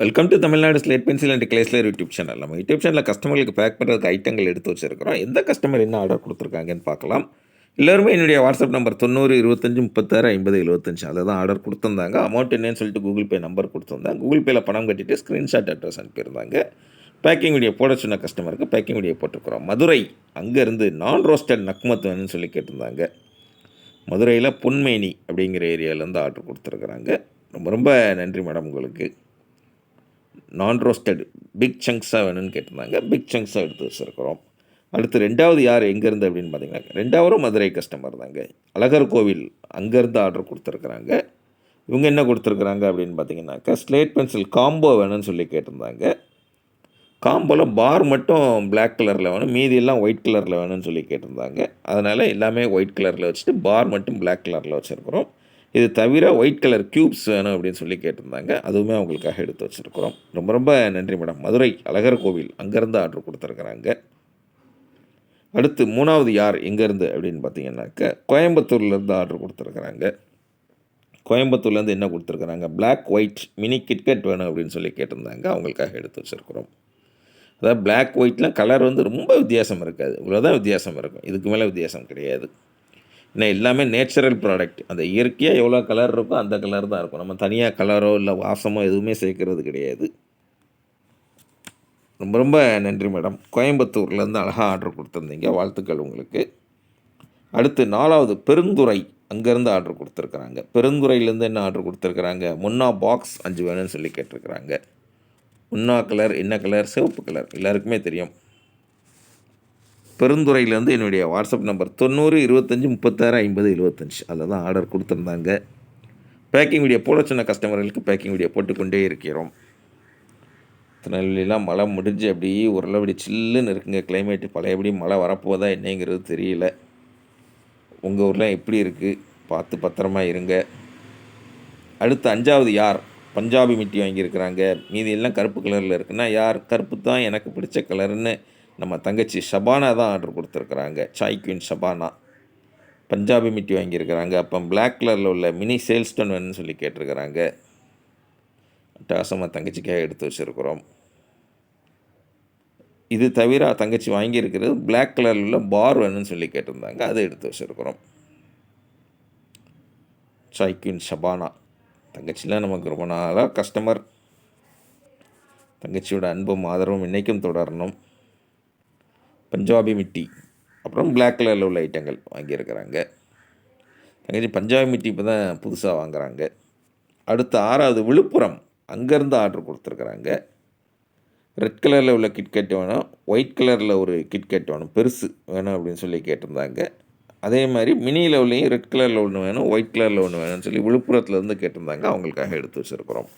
Welcome to Tamil Nadu slate pencil and கிளேஸ்லர் YouTube channel. நம்ம YouTube சேனலில் கஸ்டமர்களுக்கு பேக் பண்ணுறதுக்கு ஐட்டங்கள் எடுத்து வச்சிருக்கிறோம். எந்த கஸ்டமர் என்ன ஆர்டர் கொடுத்துருக்காங்கன்னு பார்க்கலாம். எல்லோருமே என்னுடைய வாட்ஸ்அப் நம்பர் 90 25 36 50 75 அதில் தான் ஆர்டர் கொடுத்துருந்தாங்க. அமௌண்ட் என்னன்னு சொல்லிட்டு கூகுள் பே நம்பர் கொடுத்துருந்தாங்க. கூகுள் பேயில் பணம் கட்டிட்டு ஸ்க்ரீன்ஷாட் அட்ரஸ் அனுப்பியிருந்தாங்க. பேக்கிங் வீடியோ போட சொன்ன கஸ்டமருக்கு பேக்கிங் வீடியோ போட்டிருக்கிறோம். மதுரை அங்கேருந்து நான் ரோஸ்டட் நக்மத் வேணும்னு சொல்லி கேட்டிருந்தாங்க. மதுரையில் பொன்மேனி அப்படிங்கிற ஏரியாவிலேருந்து ஆர்டர் கொடுத்துருக்குறாங்க. ரொம்ப ரொம்ப நன்றி மேடம். உங்களுக்கு நான் ரோஸ்டட் பிக் சங்க்ஸாக வேணும்னு கேட்டிருந்தாங்க. பிக் சங்க்ஸாக எடுத்து வச்சுருக்கிறோம். அடுத்து ரெண்டாவது யார் எங்கேருந்து அப்படின்னு பார்த்தீங்கன்னா, ரெண்டாவதும் மதுரை கஸ்டமர் தாங்க. அழகர் கோவில் அங்கேருந்து ஆர்டர் கொடுத்துருக்குறாங்க. இவங்க என்ன கொடுத்துருக்குறாங்க அப்படின்னு பார்த்தீங்கன்னாக்கா, ஸ்லேட் பென்சில் காம்போ வேணும்னு சொல்லி கேட்டிருந்தாங்க. காம்போவில் பார் மட்டும் பிளாக் கலரில் வேணும், மீதி எல்லாம் ஒயிட் கலரில் வேணும்னு சொல்லி கேட்டிருந்தாங்க. அதனால் எல்லாமே ஒயிட் கலரில் வச்சுட்டு பார் மட்டும் பிளாக் கலரில் வச்சுருக்குறோம். இது தவிர ஒயிட் கலர் க்யூப்ஸ் வேணும் அப்படின்னு சொல்லி கேட்டிருந்தாங்க. அதுவுமே அவங்களுக்காக எடுத்து வச்சுருக்குறோம். ரொம்ப ரொம்ப நன்றி மேடம். மதுரை அழகர் கோவில் அங்கேருந்து ஆர்டர் கொடுத்துருக்குறாங்க. அடுத்து மூணாவது யார் எங்கேருந்து அப்படின்னு பார்த்தீங்கன்னாக்க, கோயம்புத்தூர்லேருந்து ஆர்டர் கொடுத்துருக்குறாங்க. கோயம்புத்தூர்லேருந்து என்ன கொடுத்துருக்குறாங்க, பிளாக் ஒயிட் மினி கிட்கட் வேணும் அப்படின்னு சொல்லி கேட்டிருந்தாங்க. அவங்களுக்காக எடுத்து வச்சுருக்குறோம். அதாவது பிளாக் ஒயிட்லாம் கலர் வந்து ரொம்ப வித்தியாசம் இருக்காது, இவ்வளோதான் வித்தியாசம் இருக்கும், இதுக்கு மேலே வித்தியாசம் கிடையாது. ஏன்னா எல்லாமே நேச்சுரல் ப்ராடக்ட். அந்த இயற்கையாக எவ்வளோ கலர் இருக்கோ அந்த கலர் தான் இருக்கும். நம்ம தனியாக கலரோ இல்லை வாசமோ எதுவுமே சேர்க்கறது கிடையாது. ரொம்ப ரொம்ப நன்றி மேடம். கோயம்புத்தூர்லேருந்து அழகாக ஆர்டர் கொடுத்துருந்தீங்க, வாழ்த்துக்கள் உங்களுக்கு. அடுத்து நாலாவது பெருந்துறை அங்கேருந்து ஆர்டர் கொடுத்துருக்குறாங்க. பெருந்துறையிலேருந்து என்ன ஆர்டர் கொடுத்துருக்குறாங்க, முன்னா பாக்ஸ் 5 வேணும்னு சொல்லி கேட்டிருக்கிறாங்க. முன்னா கலர் என்ன கலர், சிவப்பு கலர், எல்லாருக்குமே தெரியும். பெருந்துறையிலேருந்து என்னுடைய வாட்ஸ்அப் நம்பர் 90 25 36 50 75 அதில் தான் ஆர்டர் கொடுத்துருந்தாங்க. பேக்கிங் வீடியோ போட சொன்ன கஸ்டமர்களுக்கு பேக்கிங் வீடியோ போட்டுக்கொண்டே இருக்கிறோம். திருநெல்வேலிலாம் மழை முடிஞ்சு அப்படியே ஓரளவு சில்லுன்னு இருக்குங்க கிளைமேட்டு. பழையபடி மழை வரப்போதா என்னங்கிறது தெரியல. உங்கள் ஊரில் எப்படி இருக்குது, பார்த்து பத்திரமா இருங்க. அடுத்து அஞ்சாவது யார், பஞ்சாபி மிட்டி வாங்கியிருக்கிறாங்க. மீதி எல்லாம் கருப்பு கலரில் இருக்குன்னா யார், கருப்பு தான் எனக்கு பிடிச்ச கலருன்னு நம்ம தங்கச்சி ஷபானா தான் ஆர்டர் கொடுத்துருக்குறாங்க. சாய் குயின் ஷபானா பஞ்சாபி மிட்டி வாங்கியிருக்கிறாங்க. அப்போ பிளாக் கலரில் உள்ள மினி சேல்ஸ்டன் வேணும்னு சொல்லி கேட்டிருக்கிறாங்க. அட்டகாசமாக தங்கச்சிக்காக எடுத்து வச்சுருக்குறோம். இது தவிர தங்கச்சி வாங்கியிருக்கிறது பிளாக் கலரில் உள்ள பார் வேணும்னு சொல்லி கேட்டிருந்தாங்க. அதை எடுத்து வச்சுருக்குறோம். சாய் குயின் ஷபானா தங்கச்சிலாம் நமக்கு ரொம்ப நாளாக கஸ்டமர். தங்கச்சியோட அன்பும் ஆதரவும் இன்றைக்கும் தொடரணும். பஞ்சாபி மிட்டி அப்புறம் பிளாக் கலரில் உள்ள ஐட்டங்கள் வாங்கியிருக்கிறாங்க. தங்கச்சி பஞ்சாபி மிட்டி இப்போ தான் புதுசாக வாங்குகிறாங்க. அடுத்து ஆறாவது விழுப்புரம் அங்கேருந்து ஆர்டர் கொடுத்துருக்குறாங்க. ரெட் கலரில் உள்ள கிட்கட் வேணும், ஒயிட் கலரில் ஒரு கிட்கட் வேணும், பெருசு வேணும் அப்படின்னு சொல்லி கேட்டிருந்தாங்க. அதே மாதிரி மினி லெவல்லையும் ரெட் கலரில் ஒன்று வேணும், ஒயிட் கலரில் ஒன்று வேணும்னு சொல்லி விழுப்புரத்துலேருந்து கேட்டிருந்தாங்க. அவங்களுக்காக எடுத்து வச்சுருக்குறோம்.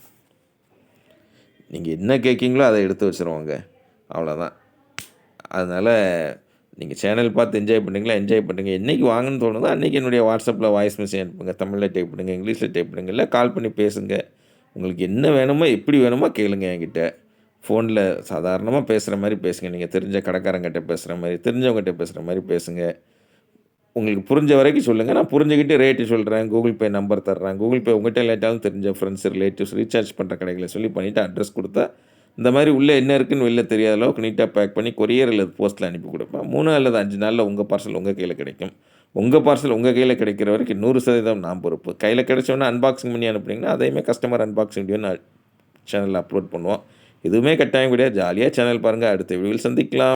நீங்கள் என்ன கேட்குறீங்களோ அதை எடுத்து வச்சுருவாங்க, அவ்வளோதான். அதனால் நீங்கள் சேனல் பார்த்து என்ஜாய் பண்ணுறீங்களா, என்ஜாய் பண்ணுங்க. என்றைக்கு வாங்கன்னு தோணுதோ அன்றைக்கி என்னுடைய வாட்ஸ்அப்பில் வாய்ஸ் மெசேஜ் அனுப்புங்க. தமிழில் டைப் பண்ணுங்க, இங்கிலீஷில் டைப் பண்ணுங்க, இல்லை கால் பண்ணி பேசுங்க. உங்களுக்கு என்ன வேணுமோ எப்படி வேணுமோ கேளுங்க. என்கிட்ட ஃபோனில் சாதாரணமாக பேசுகிற மாதிரி பேசுங்க. நீங்கள் தெரிஞ்ச கடைக்காரங்கிட்ட பேசுகிற மாதிரி, தெரிஞ்சவங்ககிட்ட பேசுகிற மாதிரி பேசுங்க. உங்களுக்கு புரிஞ்ச வரைக்கும் சொல்லுங்கள், நான் புரிஞ்சுக்கிட்டு ரேட்டு சொல்கிறேன், கூகுள் பே நம்பர் தர்றேன். கூகுள் பே உங்கள்கிட்ட லேட்டாலும் தெரிஞ்ச ஃப்ரெண்ட்ஸ் ரிலேட்டிவ்ஸ் ரீசார்ஜ் பண்ணுற கடைகளை சொல்லி பண்ணிவிட்டு அட்ரஸ் கொடுத்தா இந்த மாதிரி உள்ளே என்ன இருக்குதுன்னு வெளில தெரியாத அளவுக்கு நீட்டாக பேக் பண்ணி கொரியர் அல்லது போஸ்ட்டில் அனுப்பி கொடுப்பேன். 3 அல்லது 5 நாளில் உங்கள் பார்சல் உங்கள் கையில் கிடைக்கும். உங்கள் பார்சல் உங்கள் கையில் கிடைக்கிற வரைக்கும் 100% நான் பொறுப்பு. கையில் கிடைச்சோன்னா அன்பாக்சிங் பண்ணி அனுப்புனீங்கன்னா அதையுமே கஸ்டமர் அன்பாக்சிங் வீடியோ நான் சேனலில் அப்லோட் பண்ணுவோம். எதுவுமே கட்டாயம் கிடையாது. ஜாலியாக சேனல் பாருங்கள். அடுத்த வீடியோவில் சந்திக்கலாம்.